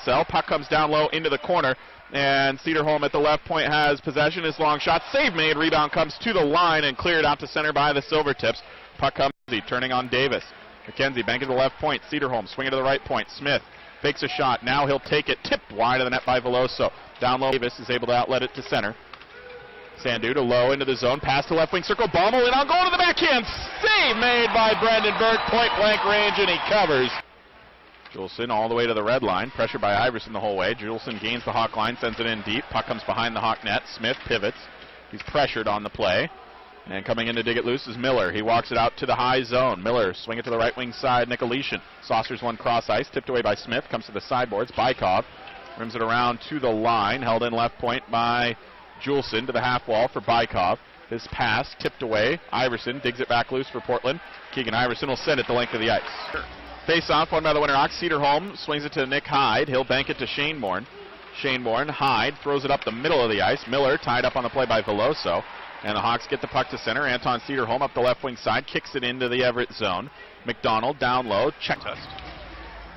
Cell, puck comes down low into the corner, and Cederholm at the left point has possession. His long shot, save made, rebound comes to the line and cleared out to center by the Silvertips. Puck comes, turning on Davis. McKenzie banking to the left point, Cederholm swinging to the right point, Smith fakes a shot, now he'll take it, tipped wide of the net by Veloso. Down low, Davis is able to outlet it to center. Sandu to low into the zone, pass to left wing circle, Baumel in on goal to the backhand, save made by Brendan Burke, point blank range, and he covers. Juleson all the way to the red line, pressure by Iverson the whole way. Juleson gains the Hawk line, sends it in deep, puck comes behind the Hawk net, Smith pivots, he's pressured on the play, and coming in to dig it loose is Miller. He walks it out to the high zone. Miller swing it to the right wing side, Nikolishyn. Saucers one cross ice, tipped away by Smith, comes to the sideboards, Bykov rims it around to the line, held in left point by Juleson to the half wall for Bykov. His pass tipped away, Iverson digs it back loose for Portland. Keegan Iverson will send it the length of the ice. Face-off won by the Winterhawks. Cederholm swings it to Nick Hyde. He'll bank it to Shane Bourne. Shane Bourne, Hyde throws it up the middle of the ice. Miller tied up on the play by Veloso. And the Hawks get the puck to center. Anton Cederholm up the left wing side, kicks it into the Everett zone. McDonald down low, check test.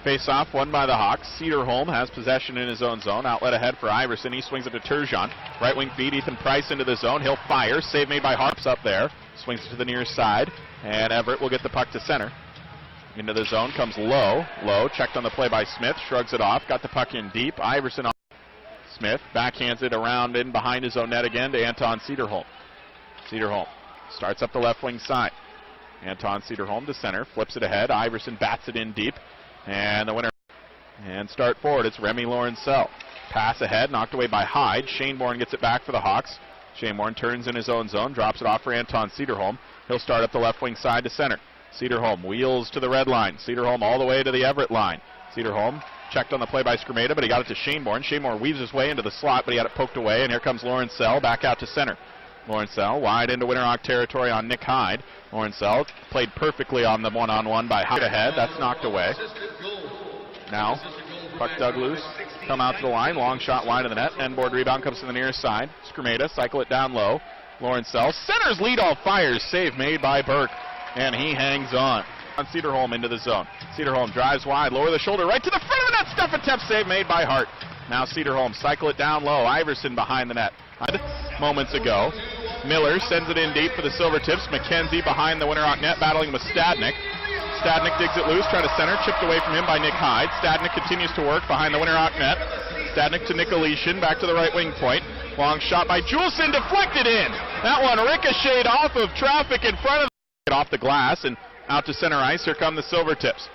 Face-off won by the Hawks. Cederholm has possession in his own zone. Outlet ahead for Iverson. He swings it to Turgeon. Right wing feed, Ethan Price into the zone. He'll fire. Save made by Harps up there. Swings it to the near side. And Everett will get the puck to center. Into the zone, comes low, checked on the play by Smith, shrugs it off, got the puck in deep, Iverson on Smith, backhands it around in behind his own net again to Anton Cederholm. Cederholm starts up the left wing side. Anton Cederholm to center, flips it ahead, Iverson bats it in deep, and the winner, and start forward, it's Remy Laurencel. Pass ahead, knocked away by Hyde, Shane Bourne gets it back for the Hawks. Shane Bourne turns in his own zone, drops it off for Anton Cederholm. He'll start up the left wing side to center. Cederholm wheels to the red line. Cederholm all the way to the Everett line. Cederholm checked on the play by Skrmeda, but he got it to Shane Bourne. Shane Bourne weaves his way into the slot, but he had it poked away, and here comes Laurencel back out to center. Laurencel wide into Winterhawk territory on Nick Hyde. Laurencel played perfectly on the one-on-one by Hyde ahead. That's knocked away. Now, puck dug loose. Come out to the line. Long shot wide of the net. End board rebound comes to the near side. Skrmeda cycle it down low. Laurencel centers lead all fires. Save made by Burke. And he hangs on. Cederholm into the zone. Cederholm drives wide, lower the shoulder, right to the front of the net. Stuff attempt save made by Hart. Now Cederholm cycle it down low. Iverson behind the net. Moments ago, Miller sends it in deep for the Silvertips. McKenzie behind the Winterhawk net, battling with Stadnik. Stadnik digs it loose, trying to center, chipped away from him by Nick Hyde. Stadnik continues to work behind the Winterhawk net. Stadnik to Nikolishyn, back to the right wing point. Long shot by Juleson, deflected in. That one ricocheted off of traffic in front of off the glass and out to center ice. Here come the Silvertips.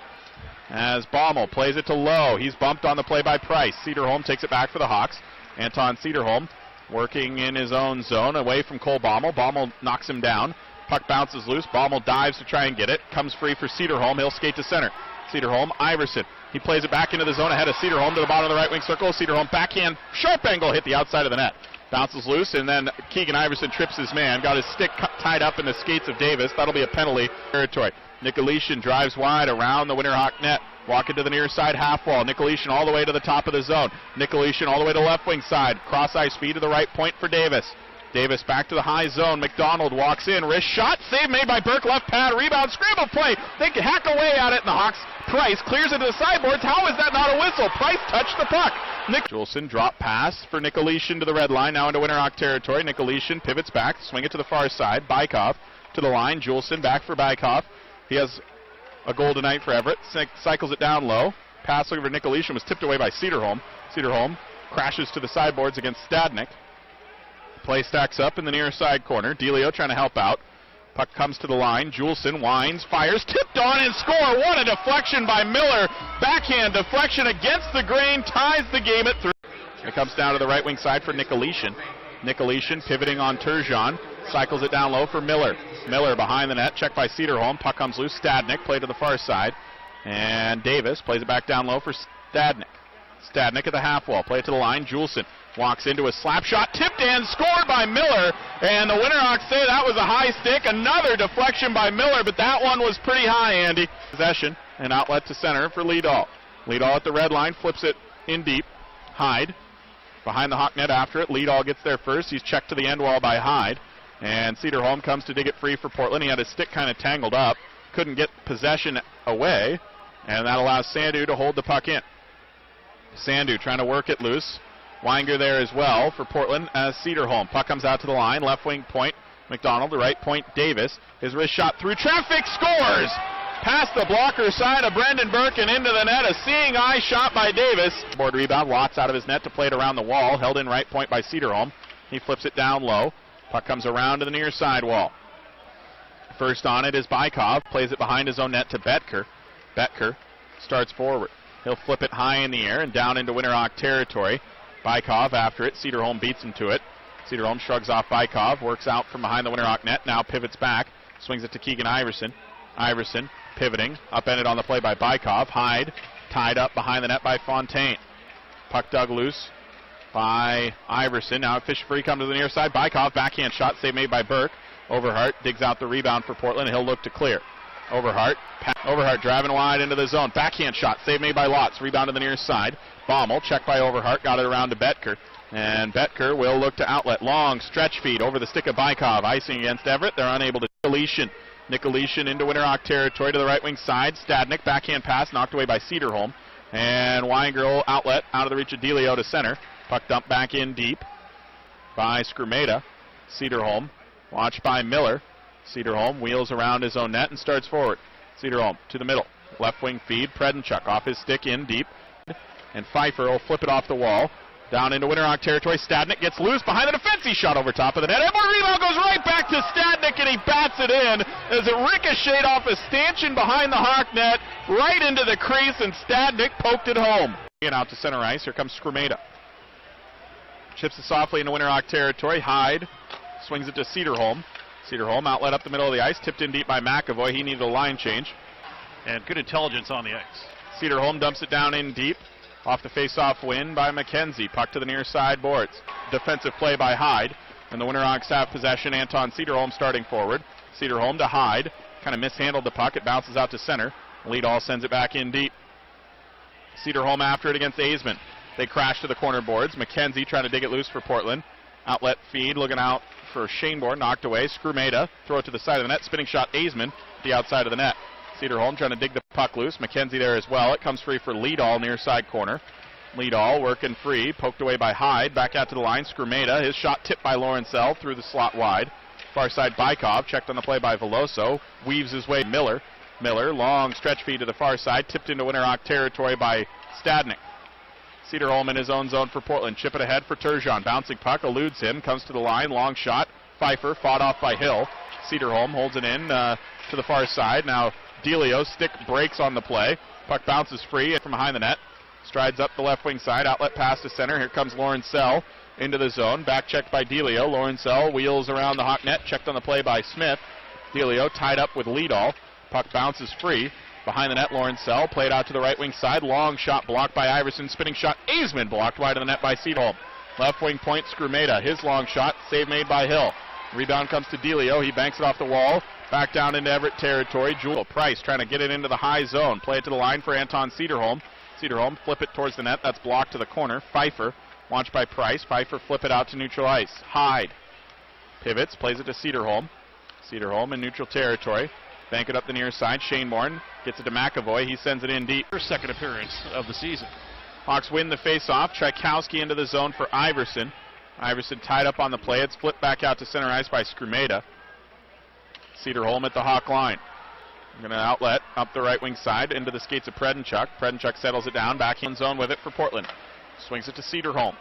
As Baumel plays it to low. He's bumped on the play by Price. Cederholm takes it back for the Hawks. Anton Cederholm working in his own zone away from Cole Baumel. Baumel knocks him down. Puck bounces loose. Baumel dives to try and get it. Comes free for Cederholm. He'll skate to center. Cederholm, Iverson. He plays it back into the zone ahead of Cederholm to the bottom of the right wing circle. Cederholm backhand, sharp angle, hit the outside of the net. Bounces loose, and then Keegan Iverson trips his man. Got his stick tied up in the skates of Davis. That'll be a penalty territory. Nikolishyn drives wide around the Winterhawk net. Walking to the near side half wall. Nikolishyn all the way to the top of the zone. Nikolishyn all the way to left wing side. Cross ice feed to the right point for Davis. Davis back to the high zone. McDonald walks in. Wrist shot. Save made by Burke. Left pad. Rebound. Scramble play. They can hack away at it. And the Hawks. Price clears into the sideboards. How is that not a whistle? Price touched the puck. Juleson drop pass for Nikolishyn to the red line. Now into Winterhawk territory. Nikolishyn pivots back. Swing it to the far side. Bykov to the line. Juleson back for Bykov. He has a goal tonight for Everett. Cycles it down low. Pass over to Nikolishyn was tipped away by Cederholm. Cederholm crashes to the sideboards against Stadnik. Play stacks up in the near side corner. Delio trying to help out. Puck comes to the line. Juleson winds, fires, tipped on and score. What a deflection by Miller. Backhand deflection against the grain, ties the game at 3. It comes down to the right wing side for Nikolishyn. Nikolishyn pivoting on Turgeon. Cycles it down low for Miller. Miller behind the net, checked by Cederholm. Puck comes loose. Stadnik play to the far side. And Davis plays it back down low for Stadnik. Stadnik at the half wall. Play it to the line. Juleson walks into a slap shot. Tipped and scored by Miller. And the Winterhawks say that was a high stick. Another deflection by Miller, but that one was pretty high, Andy. Possession and outlet to center for Lidahl. Lidahl at the red line. Flips it in deep. Hyde behind the Hawk net after it. Lidahl gets there first. He's checked to the end wall by Hyde. And Cederholm comes to dig it free for Portland. He had his stick kind of tangled up. Couldn't get possession away. And that allows Sandu to hold the puck in. Sandu trying to work it loose. Weinger there as well for Portland as Cederholm. Puck comes out to the line. Left wing point. McDonald. The right point Davis. His wrist shot through traffic. Scores! Past the blocker side of Brendan Burke and into the net. A seeing eye shot by Davis. Board rebound. Watts out of his net to play it around the wall. Held in right point by Cederholm. He flips it down low. Puck comes around to the near side wall. First on it is Bykov. Plays it behind his own net to Betker. Betker starts forward. He'll flip it high in the air and down into Winterhawk territory. Bykov after it. Cederholm beats him to it. Cederholm shrugs off Bykov. Works out from behind the Winterhawk net. Now pivots back. Swings it to Keegan Iverson. Iverson pivoting. Upended on the play by Bykov. Hyde tied up behind the net by Fontaine. Puck dug loose by Iverson. Now fish free, comes to the near side. Bykov, backhand shot, save made by Burke. Overhart digs out the rebound for Portland, and he'll look to clear. Overhart driving wide into the zone. Backhand shot, save made by Lotz. Rebound to the near side. Baumel, checked by Overhart, got it around to Betker. And Betker will look to outlet. Long stretch feed over the stick of Bykov. Icing against Everett. They're unable to. Nikolishyn into Winterhawk territory to the right wing side. Stadnik, backhand pass, knocked away by Cederholm. And Weinger outlet out of the reach of Delio to center. Puck dump back in deep by Skrmeda. Cederholm watched by Miller. Cederholm wheels around his own net and starts forward. Cederholm to the middle. Left wing feed. Predenchuk off his stick in deep. And Pfeiffer will flip it off the wall. Down into Winterhawk territory. Stadnik gets loose behind the defense. He shot over top of the net. And more rebound goes right back to Stadnik, and he bats it in as it ricocheted off a stanchion behind the Hawk net, right into the crease, and Stadnik poked it home. And out to center ice. Here comes Skrmeda. Chips it softly into Winterhawk territory. Hyde swings it to Cederholm. Cederholm outlet up the middle of the ice. Tipped in deep by McAvoy. He needed a line change. And good intelligence on the ice. Cederholm dumps it down in deep. Off the face-off win by McKenzie. Puck to the near side boards. Defensive play by Hyde. And the Winterhawks have possession. Anton Cederholm starting forward. Cederholm to Hyde. Kind of mishandled the puck. It bounces out to center. Leadall sends it back in deep. Cederholm after it against Aisman. They crash to the corner boards. McKenzie trying to dig it loose for Portland. Outlet feed looking out for Shaneborn. Knocked away. Skrmeda. Throw it to the side of the net. Spinning shot Aisman. The outside of the net. Cederholm trying to dig the puck loose. McKenzie there as well. It comes free for Leadall near side corner. Leadall working free. Poked away by Hyde. Back out to the line. Skrmeda. His shot tipped by Lorenzell through the slot wide. Far side Bykov. Checked on the play by Veloso. Weaves his way Miller. Miller. Long stretch feed to the far side. Tipped into Winterhawk territory by Stadnik. Cederholm in his own zone for Portland. Chip it ahead for Turgeon. Bouncing puck. Eludes him. Comes to the line. Long shot. Pfeiffer. Fought off by Hill. Cederholm holds it in to the far side. Now Delio, stick breaks on the play. Puck bounces free from behind the net. Strides up the left wing side. Outlet pass to center. Here comes Lorenzell into the zone. Back checked by Delio. Lorenzell wheels around the Hawk net. Checked on the play by Smith. Delio tied up with Leadall. Puck bounces free. Behind the net, Lorenzell played out to the right wing side. Long shot blocked by Iverson. Spinning shot Aisman blocked wide of the net by Cederholm. Left wing point Skrmeda. His long shot. Save made by Hill. Rebound comes to Delio. He banks it off the wall. Back down into Everett territory. Jewel Price trying to get it into the high zone. Play it to the line for Anton Cederholm. Cederholm flip it towards the net. That's blocked to the corner. Pfeiffer launched by Price. Pfeiffer flip it out to neutral ice. Hyde pivots. Plays it to Cederholm. Cederholm in neutral territory. Bank it up the near side. Shaneborn gets it to McAvoy. He sends it in deep. First second appearance of the season. Hawks win the face-off. Trajkowski into the zone for Iverson. Iverson tied up on the play. It's flipped back out to center ice by Skrmeda. Cederholm at the Hawk line. Going to outlet up the right wing side into the skates of Predenchuk. Predenchuk settles it down. Back in zone with it for Portland. Swings it to Cederholm.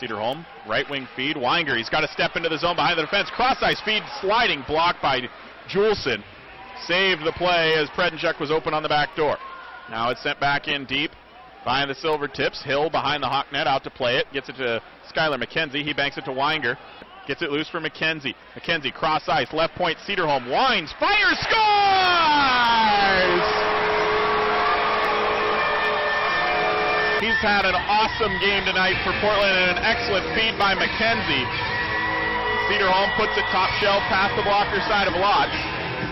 Cederholm, right wing feed. Weinger, he's got to step into the zone behind the defense. Cross ice feed sliding, blocked by Juleson. Saved the play as Predenchuk was open on the back door. Now it's sent back in deep behind the Silver Tips. Hill behind the Hawk net out to play it. Gets it to Skylar McKenzie. He banks it to Weinger. Gets it loose for McKenzie. McKenzie cross ice, left point, Cederholm winds, fires, scores! He's had an awesome game tonight for Portland and an excellent feed by McKenzie. Cederholm puts it top shelf past the blocker side of Lotz.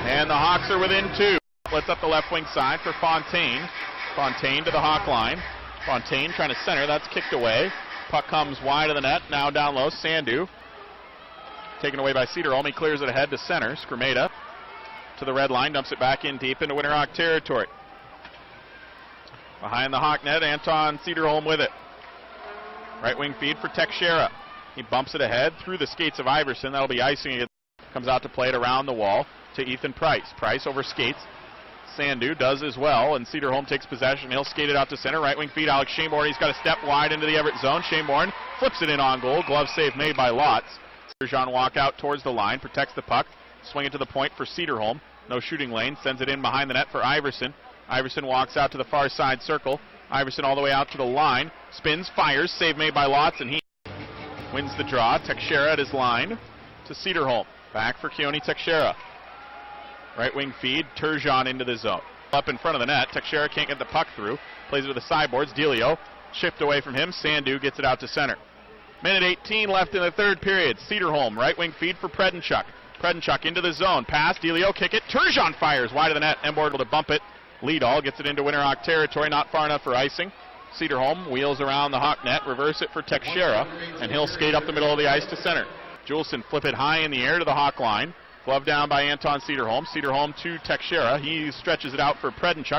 And the Hawks are within two. Let's up the left wing side for Fontaine. Fontaine to the Hawk line. Fontaine trying to center. That's kicked away. Puck comes wide of the net. Now down low. Sandu. Taken away by Cederholm. He clears it ahead to center. Skrmeda to the red line. Dumps it back in deep into Winterhawk territory. Behind the Hawk net, Anton Cederholm with it. Right wing feed for Teixeira. He bumps it ahead through the skates of Iverson. That'll be icing it. Comes out to play it around the wall to Ethan Price. Price over skates. Sandu does as well, and Cederholm takes possession. He'll skate it out to center. Right wing feed, Alex Shaneborn. He's got a step wide into the Everett zone. Shaneborn flips it in on goal. Glove save made by Lotz. Sergeant walk out towards the line, protects the puck. Swing it to the point for Cederholm. No shooting lane. Sends it in behind the net for Iverson. Iverson walks out to the far side circle. Iverson all the way out to the line. Spins, fires. Save made by Lotz, and he wins the draw. Teixeira at his line to Cederholm. Back for Keone Teixeira. Right wing feed, Turgeon into the zone. Up in front of the net, Teixeira can't get the puck through. Plays it with the sideboards, Delio. Shift away from him, Sandu gets it out to center. Minute 18 left in the third period. Cederholm, right wing feed for Predenchuk. Predenchuk into the zone, pass, Delio, kick it. Turgeon fires wide of the net, Emborg able to bump it. Leadall gets it into Winterhawk territory, not far enough for icing. Cederholm wheels around the Hawk net, reverse it for Teixeira, and he'll skate up the middle of the ice to center. Juleson flip it high in the air to the Hawk line. Glove down by Anton Cederholm. Cederholm to Teixeira. He stretches it out for Predenchuk.